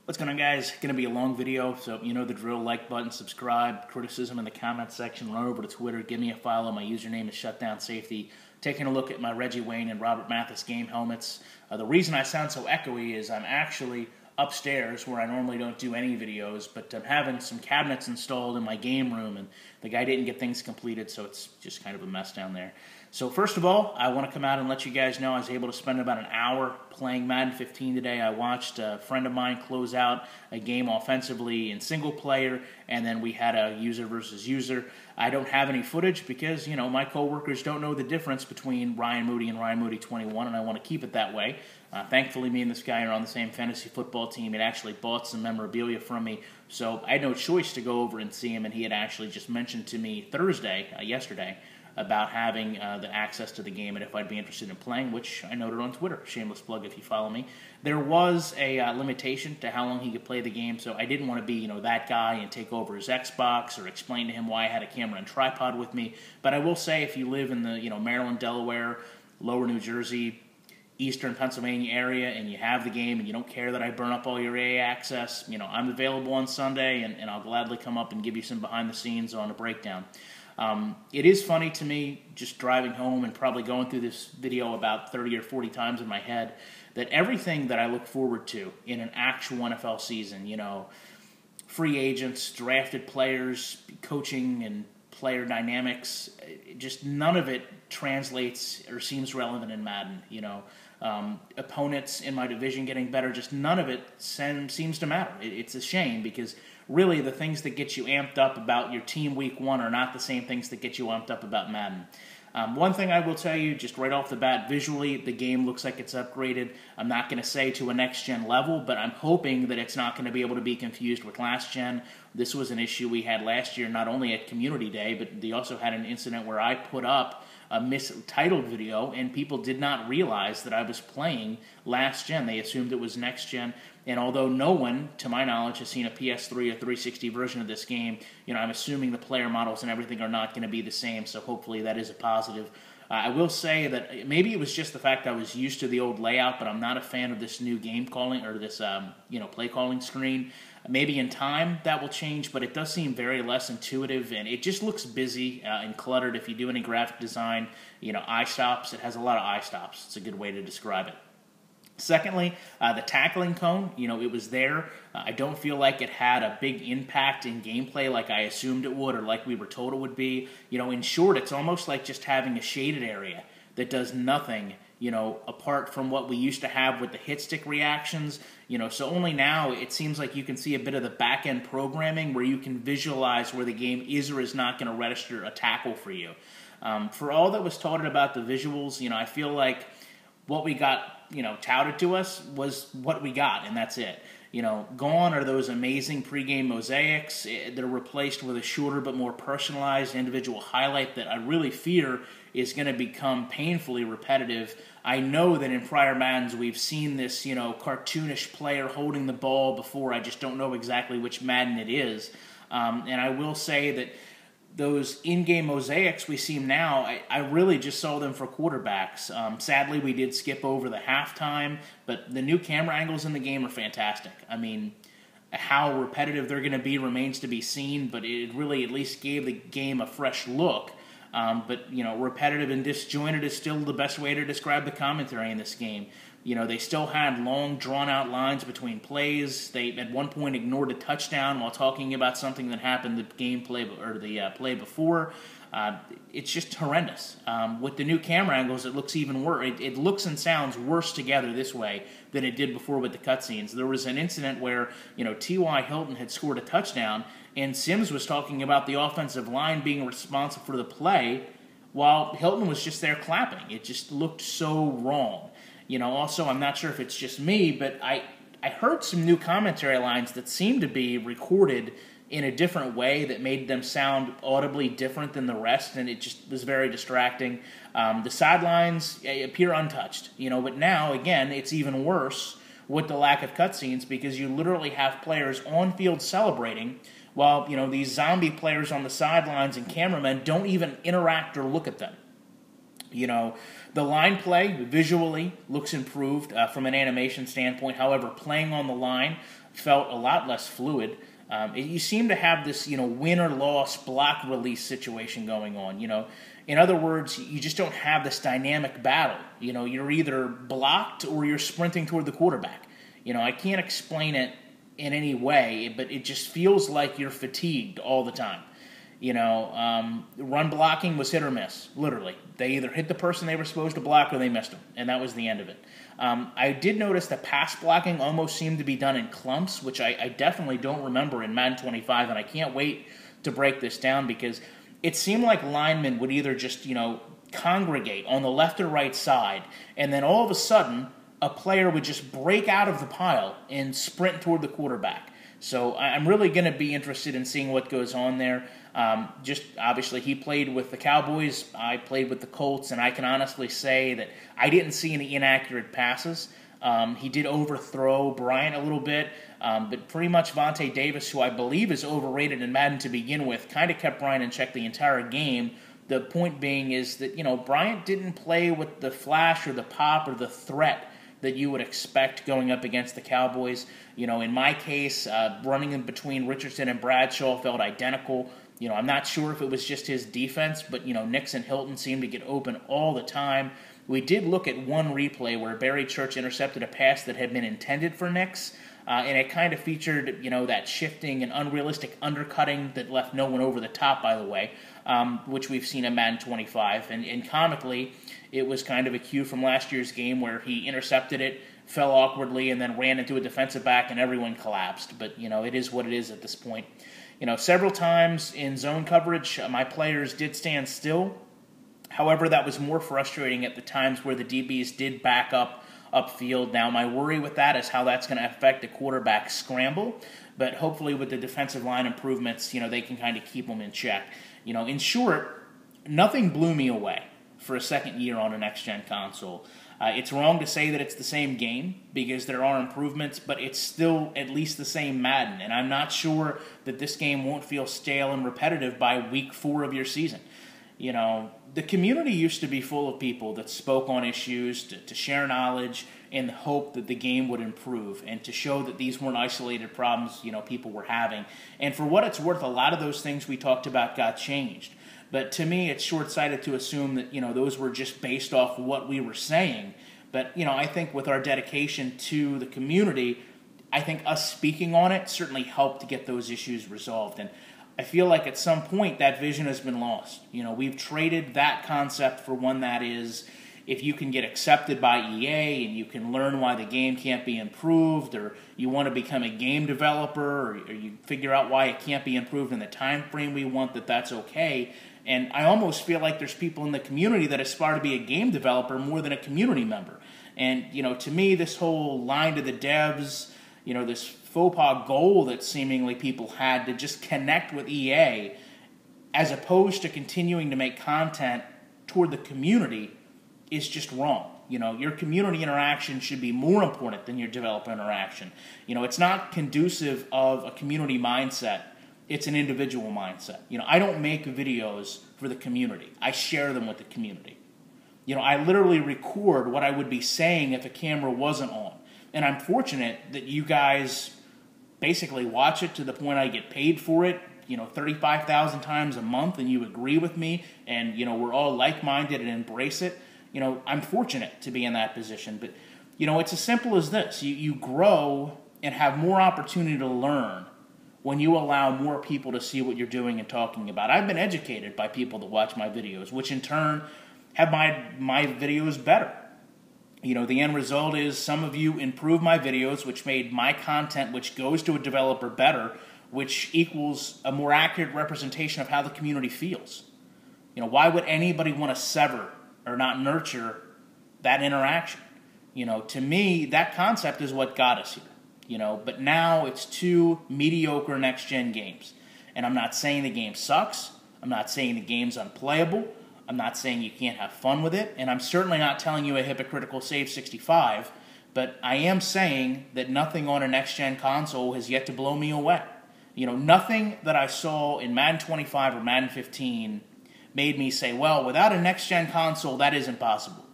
What's going on, guys? Going to be a long video, so you know the drill. Like button, subscribe, criticism in the comments section, run over to Twitter, give me a follow. My username is Shutdown Safety. Taking a look at my Reggie Wayne and Robert Mathis game helmets. The reason I sound so echoey is I'm actually upstairs where I normally don't do any videos, but I'm having some cabinets installed in my game room, and the guy didn't get things completed, so it's just kind of a mess down there. So first of all, I want to come out and let you guys know I was able to spend about an hour playing Madden 15 today. I watched a friend of mine close out a game offensively in single player, and then we had a user versus user. I don't have any footage because, you know, my coworkers don't know the difference between Ryan Moody and Ryan Moody 21, and I want to keep it that way. Thankfully, me and this guy are on the same fantasy football team. He actually bought some memorabilia from me, so I had no choice to go over and see him, and he had actually just mentioned to me yesterday, about having the access to the game and if I'd be interested in playing, which I noted on Twitter. Shameless plug if you follow me. There was a limitation to how long he could play the game, so I didn't want to be, you know, that guy and take over his Xbox or explain to him why I had a camera and tripod with me. But I will say, if you live in the, Maryland, Delaware, Lower New Jersey, Eastern Pennsylvania area, and you have the game and you don't care that I burn up all your AA access, I'm available on Sunday, and I'll gladly come up and give you some behind the scenes on a breakdown. It is funny to me, just driving home and probably going through this video about 30 or 40 times in my head, that everything that I look forward to in an actual NFL season, free agents, drafted players, coaching and player dynamics, just none of it translates or seems relevant in Madden. Opponents in my division getting better, just none of it seems to matter. It's a shame, because really the things that get you amped up about your team week one are not the same things that get you amped up about Madden. One thing I will tell you, just right off the bat, visually, the game looks like it's upgraded. I'm not going to say to a next-gen level, but I'm hoping that it's not going to be able to be confused with last-gen. This was an issue we had last year, not only at Community Day, but they also had an incident where I put up a mistitled video, and people did not realize that I was playing last-gen. They assumed it was next-gen, and although no one, to my knowledge, has seen a PS3 or 360 version of this game, I'm assuming the player models and everything are not going to be the same, so hopefully that is a positive. I will say that maybe it was just the fact I was used to the old layout, but I'm not a fan of this new game calling, or this, play calling screen. Maybe in time that will change, but it does seem very less intuitive, and it just looks busy and cluttered. If you do any graphic design, eye stops. It has a lot of eye stops. It's a good way to describe it. Secondly, the tackling cone, it was there. I don't feel like it had a big impact in gameplay like I assumed it would, or like we were told it would be. In short, it's almost like just having a shaded area that does nothing, apart from what we used to have with the hit stick reactions. So only now it seems like you can see a bit of the back-end programming where you can visualize where the game is or is not going to register a tackle for you. For all that was touted about the visuals, I feel like what we got, touted to us was what we got, and that's it. Gone are those amazing pregame mosaics. They're replaced with a shorter but more personalized individual highlight that I really fear is going to become painfully repetitive. I know that in prior Maddens we've seen this, cartoonish player holding the ball before. I just don't know exactly which Madden it is. And I will say that those in-game mosaics we see now, I really just saw them for quarterbacks. Sadly, we did skip over the halftime, but the new camera angles in the game are fantastic. I mean, how repetitive they're going to be remains to be seen, but it really at least gave the game a fresh look. But, repetitive and disjointed is still the best way to describe the commentary in this game. They still had long, drawn-out lines between plays. They, at one point, ignored a touchdown while talking about something that happened the play before. It's just horrendous. With the new camera angles, it looks even worse. It looks and sounds worse together this way than it did before with the cutscenes. There was an incident where, T.Y. Hilton had scored a touchdown, and Sims was talking about the offensive line being responsible for the play while Hilton was just there clapping. It just looked so wrong. Also, I'm not sure if it's just me, but I heard some new commentary lines that seemed to be recorded in a different way that made them sound audibly different than the rest, and it just was very distracting. The sidelines appear untouched, but now, again, it's even worse with the lack of cutscenes, because you literally have players on field celebrating while, these zombie players on the sidelines and cameramen don't even interact or look at them. The line play visually looks improved from an animation standpoint. However, playing on the line felt a lot less fluid. You seem to have this, win or loss block release situation going on. In other words, you just don't have this dynamic battle. You're either blocked or you're sprinting toward the quarterback. I can't explain it in any way, but it just feels like you're fatigued all the time. Run blocking was hit or miss, literally. They either hit the person they were supposed to block or they missed them, and that was the end of it. I did notice that pass blocking almost seemed to be done in clumps, which I definitely don't remember in Madden 25, and I can't wait to break this down because it seemed like linemen would either just, congregate on the left or right side, and then all of a sudden a player would just break out of the pile and sprint toward the quarterback. So I'm really going to be interested in seeing what goes on there. Just obviously he played with the Cowboys, I played with the Colts, and I can honestly say that I didn't see any inaccurate passes. He did overthrow Bryant a little bit, but pretty much Vontae Davis, who I believe is overrated in Madden to begin with, kind of kept Bryant in check the entire game. The point being is that, Bryant didn't play with the flash or the pop or the threat that you would expect going up against the Cowboys. In my case, running in between Richardson and Bradshaw felt identical. I'm not sure if it was just his defense, but, Nix and Hilton seemed to get open all the time. We did look at one replay where Barry Church intercepted a pass that had been intended for Nix, and it kind of featured, that shifting and unrealistic undercutting that left no one over the top, by the way, which we've seen in Madden 25. And comically, it was kind of a cue from last year's game where he intercepted it, fell awkwardly, and then ran into a defensive back, and everyone collapsed. But, it is what it is at this point. Several times in zone coverage, my players did stand still. However, that was more frustrating at the times where the DBs did back up upfield. Now, my worry with that is how that's going to affect the quarterback scramble, but hopefully with the defensive line improvements, they can kind of keep them in check. In short, nothing blew me away for a second year on a next-gen console. It's wrong to say that it's the same game because there are improvements, but it's still at least the same Madden, and I'm not sure that this game won't feel stale and repetitive by week 4 of your season. The community used to be full of people that spoke on issues to share knowledge in the hope that the game would improve and to show that these weren't isolated problems, people were having. And for what it's worth, a lot of those things we talked about got changed. But to me, it's short-sighted to assume that, those were just based off what we were saying. But, I think with our dedication to the community, I think us speaking on it certainly helped to get those issues resolved. And I feel like at some point that vision has been lost. We've traded that concept for one that is, if you can get accepted by EA and you can learn why the game can't be improved, or you want to become a game developer, or you figure out why it can't be improved in the time frame we want, that's okay. And I almost feel like there's people in the community that aspire to be a game developer more than a community member. And, to me, this whole line to the devs, this faux pas goal that seemingly people had to just connect with EA as opposed to continuing to make content toward the community is just wrong. Your community interaction should be more important than your developer interaction. It's not conducive of a community mindset. It's an individual mindset. I don't make videos for the community. I share them with the community. I literally record what I would be saying if a camera wasn't on. And I'm fortunate that you guys basically watch it to the point I get paid for it, 35,000 times a month, and you agree with me, and, we're all like-minded and embrace it. I'm fortunate to be in that position. But, it's as simple as this. You grow and have more opportunity to learn when you allow more people to see what you're doing and talking about. I've been educated by people that watch my videos, which in turn have my videos better. The end result is some of you improve my videos, which made my content, which goes to a developer, better, which equals a more accurate representation of how the community feels. Why would anybody want to sever or not nurture that interaction? To me, that concept is what got us here. But now it's 2 mediocre next-gen games. And I'm not saying the game sucks. I'm not saying the game's unplayable. I'm not saying you can't have fun with it. And I'm certainly not telling you a hypocritical save 65. But I am saying that nothing on a next-gen console has yet to blow me away. Nothing that I saw in Madden 25 or Madden 15 made me say, well, without a next-gen console, that isn't possible.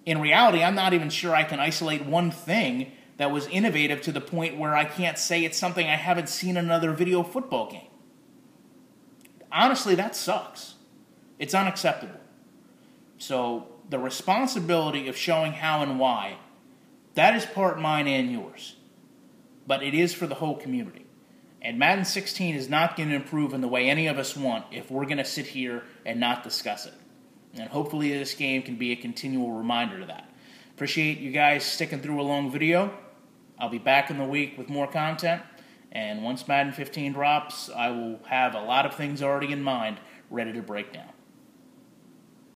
In reality, I'm not even sure I can isolate one thing that was innovative to the point where I can't say it's something I haven't seen in another video football game. Honestly, that sucks. It's unacceptable. So the responsibility of showing how and why, that is part mine and yours. But it is for the whole community. And Madden 16 is not going to improve in the way any of us want if we're going to sit here and not discuss it. And hopefully this game can be a continual reminder to that. Appreciate you guys sticking through a long video. I'll be back in the week with more content. And once Madden 15 drops, I will have a lot of things already in mind ready to break down.